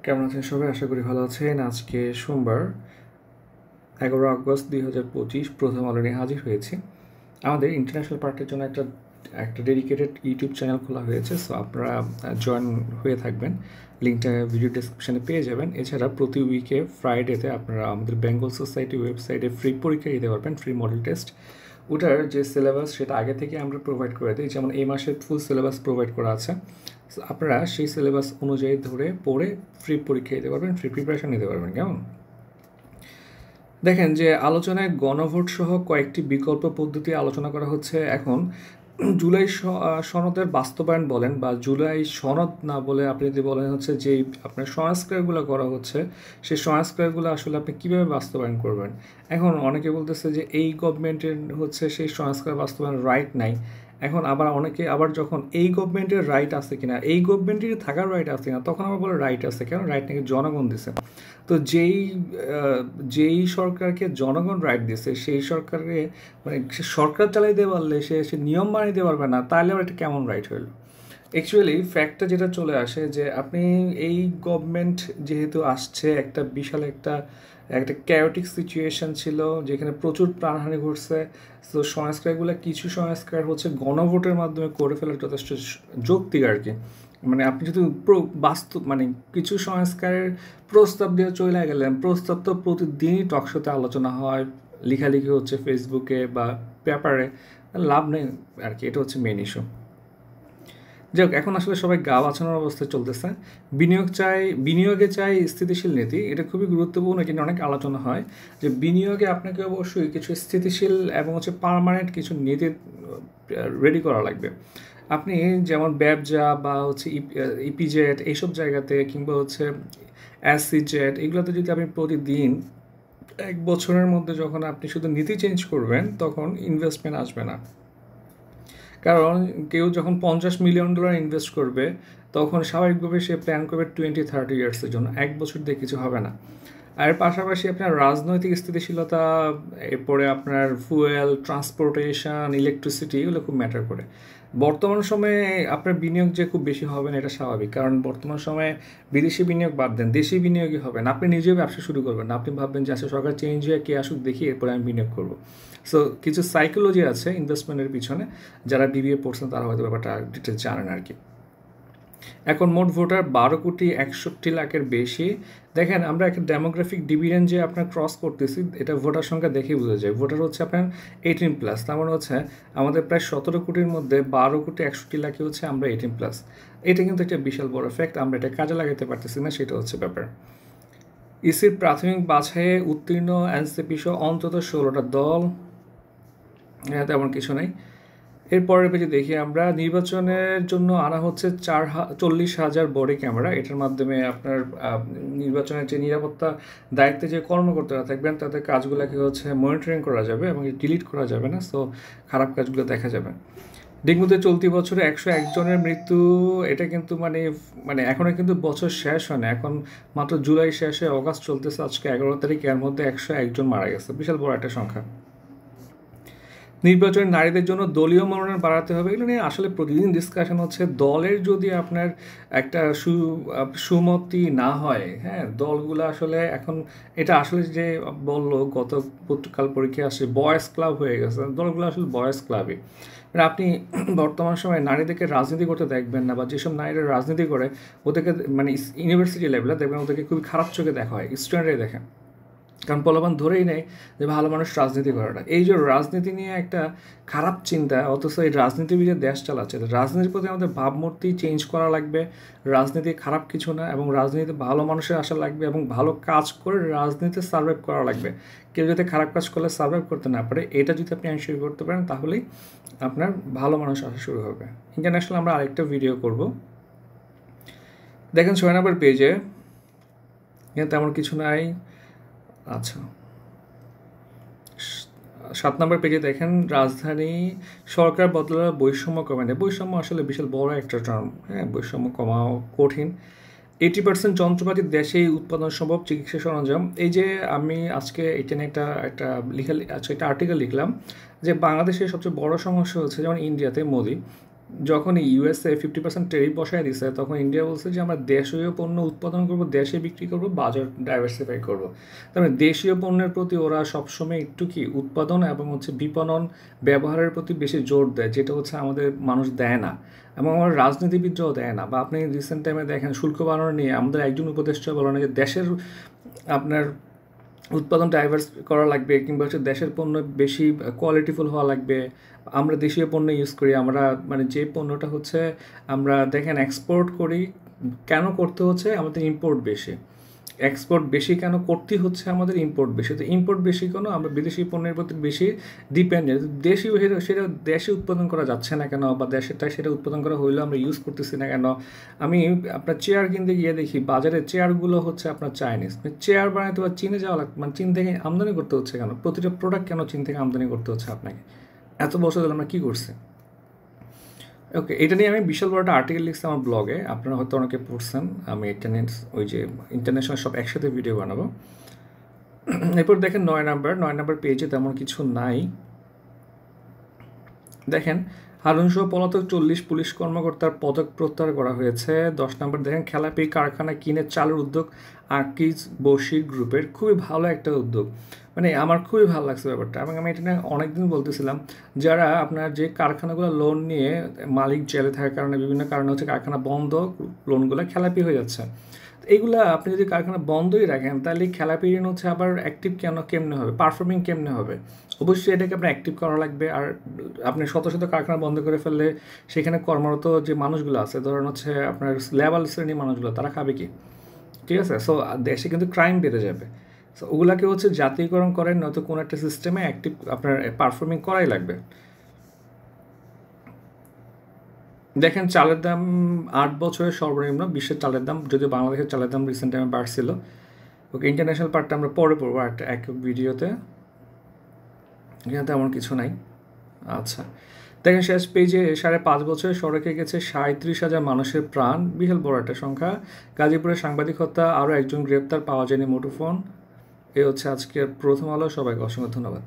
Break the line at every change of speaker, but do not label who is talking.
কেমন আছেন সবাই? আশা করি ভালো আছেন। আজকে সোমবার 11 আগস্ট 2025 প্রথম আলো নিয়ে হাজির হয়েছি। আমাদের ইন্টারন্যাশনাল পার্টির জন্য একটা একটা ডেডিকেটেড ইউটিউব চ্যানেল খোলা হয়েছে, সো আপনারা জয়েন হয়ে থাকবেন। লিঙ্কটা ভিডিও ডেসক্রিপশানে পেয়ে যাবেন। এছাড়া প্রতি উইকে ফ্রাইডেতে আপনারা আমাদের বেঙ্গল সোসাইটি ওয়েবসাইটে ফ্রি পরীক্ষা দিতে পারবেন, ফ্রি মডেল টেস্ট। ওটার যে সিলেবাস সেটা আগে থেকে আমরা প্রোভাইড করে দিই, যেমন এই মাসের ফুল সিলেবাস প্রোভাইড করা আছে। আপনারা সেই সিলেবাস অনুযায়ী ধরে পড়ে ফ্রি পরীক্ষা দিতে পারবেন, ফ্রি প্রিপারেশন নিতে পারবেন। কেমন? দেখেন যে আলোচনায় গণভোট সহ কয়েকটি বিকল্প পদ্ধতি আলোচনা করা হচ্ছে এখন। জুলাই সনদের বাস্তবায়ন বলেন বা জুলাই সনদ না বলে আপনি যদি বলেন হচ্ছে যে আপনার সংস্কারগুলো করা হচ্ছে, সেই সংস্কারগুলো আসলে আপনি কীভাবে বাস্তবায়ন করবেন। এখন অনেকে বলতেছে যে এই গভর্নমেন্টের হচ্ছে সেই সংস্কার বাস্তবায়ন রাইট নাই। এখন আবার অনেকে আবার যখন এই গভর্নমেন্টের রাইট আছে কিনা, এই গভর্নমেন্টের থাকার রাইট আছে কিনা, তখন আবার বলে রাইট আছে। কেন? রাইট নাকি জনগণ দিছে। তো যেই সরকারকে জনগণ রাইট দিছে সেই সরকারকে মানে সে সরকার চালাইতে পারলে সে নিয়ম বানাইতে পারবে না, তাহলে আবার এটা কেমন রাইট হইল? অ্যাকচুয়ালি ফ্যাক্টটা যেটা চলে আসে যে আপনি এই গভর্নমেন্ট যেহেতু আসছে, একটা বিশাল একটা একটা ক্যাওটিক সিচুয়েশন ছিল যেখানে প্রচুর প্রাণহানি ঘটছে। তো সংস্কারগুলো কিছু সংস্কার হচ্ছে গণভোটের মাধ্যমে করে ফেলার যথেষ্ট যৌক্তিক আর কি। মানে আপনি যদি বাস্তব মানে কিছু সংস্কারের প্রস্তাব দিয়ে চলে গেলেন, প্রস্তাব তো প্রতিদিনই টকশোতে আলোচনা হয়, লেখালেখি হচ্ছে ফেসবুকে বা পেপারে, লাভ নেই আর কি। এটা হচ্ছে মেন ইস্যু। যাই হোক, এখন আসলে সবাই গা বাঁচানোর অবস্থায় চলতেছে। বিনিয়োগে চাই স্থিতিশীল নীতি। এটা খুবই গুরুত্বপূর্ণ, কিন্তু অনেক আলোচনা হয় যে বিনিয়োগে আপনাকে অবশ্যই কিছু স্থিতিশীল এবং হচ্ছে পার্মানেন্ট কিছু নীতি রেডি করা লাগবে। আপনি যেমন ব্যবসা বা হচ্ছে ইপিজেট এইসব জায়গাতে, কিংবা হচ্ছে অ্যাসিজেট, এগুলোতে যদি আপনি প্রতিদিন 1 বছরের মধ্যে যখন আপনি শুধু নীতি চেঞ্জ করবেন, তখন ইনভেস্টমেন্ট আসবে না। কারণ কেউ যখন $50 মিলিয়ন ইনভেস্ট করবে, তখন স্বাভাবিকভাবে সে প্ল্যান করবে 20-30 ইয়ার্সের জন্য। 1 বছর দিয়ে কিছু হবে না। আর পাশাপাশি আপনার রাজনৈতিক স্থিতিশীলতা, এরপরে আপনার ফুয়েল, ট্রান্সপোর্টেশন, ইলেকট্রিসিটি, এগুলো খুব ম্যাটার করে। বর্তমান সময়ে আপনার বিনিয়োগ যে খুব বেশি হবে না, এটা স্বাভাবিক। কারণ বর্তমান সময়ে বিদেশি বিনিয়োগ বাদ দেন, দেশি বিনিয়োগই হবে না। আপনি নিজেও ব্যবসা শুরু করবেন না, আপনি ভাববেন যে আসলে সরকার চেঞ্জ হয়ে কে আসুক দেখি, এরপরে আমি বিনিয়োগ করবো। সো কিছু সাইকোলজি আছে ইনভেস্টমেন্টের পিছনে, যারা বিবিএ পড়ছেন তারা হয়তো ব্যাপারটা ডিটেলস জানেন আর কি। এখন মোট ভোটার 12,61,00,000-এর বেশি। দেখেন, আমরা একটা ডেমোগ্রাফিক ডিভিডেন্ড যে আপনার ক্রস করতেছি, এটা ভোটার সংখ্যা দেখেই বোঝা যায়। ভোটার হচ্ছে আপনার 18+, তার মানে হচ্ছে আমাদের প্রায় 17 কোটির মধ্যে 12,61,00,000 হচ্ছে আমরা 18+। এটা কিন্তু একটা বিশাল বড় ফ্যাক্ট, আমরা এটা কাজে লাগাতে পারতেছি না, সেটা হচ্ছে ব্যাপার। ইসির প্রাথমিক বাছাইয়ে উত্তীর্ণ এনসিপি সহ অন্তত 16টা দল, তেমন কিছু নেই। এরপরের পেজে দেখি আমরা, নির্বাচনের জন্য আনা হচ্ছে 40,000 বডি ক্যামেরা। এটার মাধ্যমে আপনার নির্বাচনের যে নিরাপত্তা দায়িত্বে যে কর্মকর্তারা থাকবেন, তাদের কাজগুলোকে হচ্ছে মনিটরিং করা যাবে এবং ডিলিট করা যাবে না। সো খারাপ কাজগুলো দেখা যাবে। ডেঙ্গুতে চলতি বছরে 101 জনের মৃত্যু। এটা কিন্তু মানে মানে এখনও কিন্তু বছর শেষ হয় না, এখন মাত্র জুলাই শেষে অগাস্ট চলতেছে, আজকে 11 তারিখ, এর মধ্যে 101 জন মারা গেছে, বিশাল বড় একটা সংখ্যা। নির্বাচনে নারীদের জন্য দলীয় মনোনয়ন বাড়াতে হবে, এগুলো নিয়ে আসলে প্রতিদিন ডিসকাশন হচ্ছে। দলের যদি আপনার একটা সুমতি না হয়, হ্যাঁ, দলগুলো আসলে এখন এটা আসলে যে বললো গতকাল পরীক্ষা আসে বয়েজ ক্লাব হয়ে গেছে, দলগুলো আসলে বয়েজ ক্লাবই। মানে আপনি বর্তমান সময়ে নারীদেরকে রাজনীতি করতে দেখবেন না, বা যেসব নারীরা রাজনীতি করে ওদেরকে মানে ইউনিভার্সিটি লেভেলে দেখবেন ওদেরকে খুবই খারাপ চোখে দেখা হয়, স্টুডেন্টরাই দেখেন। কারণ প্রলোভন ধরেই নেয় যে ভালো মানুষ রাজনীতি করে না। এই যে রাজনীতি নিয়ে একটা খারাপ চিন্তা, অথচ এই রাজনীতিবিদের দেশ চালাচ্ছে। রাজনীতির প্রতি আমাদের ভাবমূর্তি চেঞ্জ করা লাগবে। রাজনীতি খারাপ কিছু না, এবং রাজনীতিতে ভালো মানুষের আসা লাগবে, এবং ভালো কাজ করে রাজনীতিতে সার্ভাইভ করা লাগবে। কেউ যদি খারাপ কাজ করলে সার্ভাইভ করতে না পারে, এটা যদি আপনি এনশিওর করতে পারেন, তাহলেই আপনার ভালো মানুষ আসা শুরু হবে। ইন্টারন্যাশনাল আমরা আরেকটা ভিডিও করব, দেখেন 6 নম্বর পেজে, এখানে তেমন কিছু নাই। আচ্ছা, 7 নম্বর পেজে দেখেন, রাজধানী সরকার বদলালে বৈষম্য কমে না। বৈষম্য আসলে বিশাল বড় একটা টার্ম, হ্যাঁ, বৈষম্য কমাও কঠিন। 80% যন্ত্রপাতি দেশেই উৎপাদন সম্ভব, চিকিৎসা সরঞ্জাম। এই যে আমি আজকে এটা নিয়ে একটা একটা আর্টিকেল লিখলাম যে বাংলাদেশের সবচেয়ে বড় সমস্যা হচ্ছে, যেমন ইন্ডিয়াতে মোদি যখন ইউএসএ 50% ট্যারিফ বসায় দিছে তখন ইন্ডিয়া বলছে যে আমরা দেশীয় পণ্য উৎপাদন করব, দেশে বিক্রি করব, বাজার ডাইভার্সিফাই করব। তার মানে দেশীয় পণ্যের প্রতি ওরা সবসময় একটু কি উৎপাদন এবং হচ্ছে বিপণন ব্যবহারের প্রতি বেশি জোর দেয়, যেটা হচ্ছে আমাদের মানুষ দেয় না এবং আমার রাজনীতিবিদরাও দেয় না। বা আপনি রিসেন্ট টাইমে দেখেন শুল্ক বাড়ানো নিয়ে আমাদের একজন উপদেষ্টা বলেন যে দেশের আপনার উৎপাদন ডাইভার্স করা লাগবে, কিংবা হচ্ছে দেশের পণ্য বেশি কোয়ালিটিফুল হওয়া লাগবে। আমরা দেশীয় পণ্য ইউজ করি, আমরা মানে যে পণ্যটা হচ্ছে আমরা দেখেন এক্সপোর্ট করি, কেন করতে হচ্ছে আমাদের ইম্পোর্ট বেশি, এক্সপোর্ট বেশি কেন করতে হচ্ছে আমাদের ইম্পোর্ট বেশি। তো ইম্পোর্ট বেশি কেন, আমরা বিদেশি পণ্যের প্রতি বেশি ডিপেন্ডেন্ট। দেশি সেটা দেশে উৎপাদন করা যাচ্ছে না কেন, বা দেশেরটা সেটা উৎপাদন করা হইলেও আমরা ইউজ করতেছি না কেন। আমি আপনার চেয়ার কিনতে গিয়ে দেখি বাজারে চেয়ারগুলো হচ্ছে আপনার চাইনিজ, চেয়ার বানাতে বা চীনে যাওয়া লাগবে, মানে চীন থেকে আমদানি করতে হচ্ছে কেন, প্রতিটা প্রোডাক্ট কেন চীন থেকে আমদানি করতে হচ্ছে আপনাকে? এত বছর ধরে আমরা কী করছি? ওকে, এটা নিয়ে আমি বিশাল বড় একটা আর্টিকেল লিখছি আমার ব্লগে, আপনারা হয়তো অনেকে পড়ছেন। আমি এটা নিয়ে ওই যে ইন্টারন্যাশনাল সব একসাথে ভিডিও বানাবো। এরপর দেখেন 9 নম্বর পেজে তেমন কিছু নাই। দেখেন হারুনসহ পলাতক 40 পুলিশ কর্মকর্তার পদক প্রত্যাহার করা হয়েছে। 10 নম্বর দেখেন খেলাপি কারখানা কিনে চালুর উদ্যোগ আকিজ বশির গ্রুপের, খুবই ভালো একটা উদ্যোগ, মানে আমার খুবই ভালো লাগছে ব্যাপারটা। এবং আমি এটা নিয়ে অনেকদিন বলতেছিলাম, যারা আপনার যে কারখানাগুলো লোন নিয়ে মালিক জেলে থাকার কারণে বিভিন্ন কারণে হচ্ছে কারখানা বন্ধ, লোনগুলো খেলাপি হয়ে যাচ্ছে। এইগুলা আপনি যদি কারখানা বন্ধই রাখেন তাহলে খেলাপি ঋণ হচ্ছে আবার অ্যাক্টিভ কেমনে হবে, পারফর্মিং কেমনে হবে? অবশ্যই এটাকে আপনার অ্যাক্টিভ করা লাগবে। আর আপনি শত শত কারখানা বন্ধ করে ফেললে সেখানে কর্মরত যে মানুষগুলো আছে, ধরেন হচ্ছে আপনার লেবাল শ্রেণীর মানুষগুলো, তারা খাবে কি? ঠিক আছে, সো দেশে কিন্তু ক্রাইম বেড়ে যাবে। সো ওগুলাকে হচ্ছে জাতীয়করণ করেন, নয়তো কোনো একটা সিস্টেমে অ্যাক্টিভ আপনার পারফর্মিং করাই লাগবে। দেখেন চালের দাম 8 বছরের সর্বনিম্ন বিশ্বের চালের দাম, যদিও বাংলাদেশের চালের দাম রিসেন্ট টাইমে বাড়ছিল। ওকে, ইন্টারন্যাশনাল পার্টটা আমরা পরে পড়বো একটা একক ভিডিওতে, এখানে তেমন কিছু নাই। আচ্ছা, দেখেন শেষ পেজে 5.5 বছরে সড়কে গেছে 37,000 মানুষের প্রাণ, বিশাল বড় একটা সংখ্যা। গাজীপুরের সাংবাদিক হত্যা, আরও একজন গ্রেপ্তার, পাওয়া যায়নি মুঠোফোন। এ হচ্ছে আজকের প্রথম আলো। সবাইকে অসংখ্য ধন্যবাদ।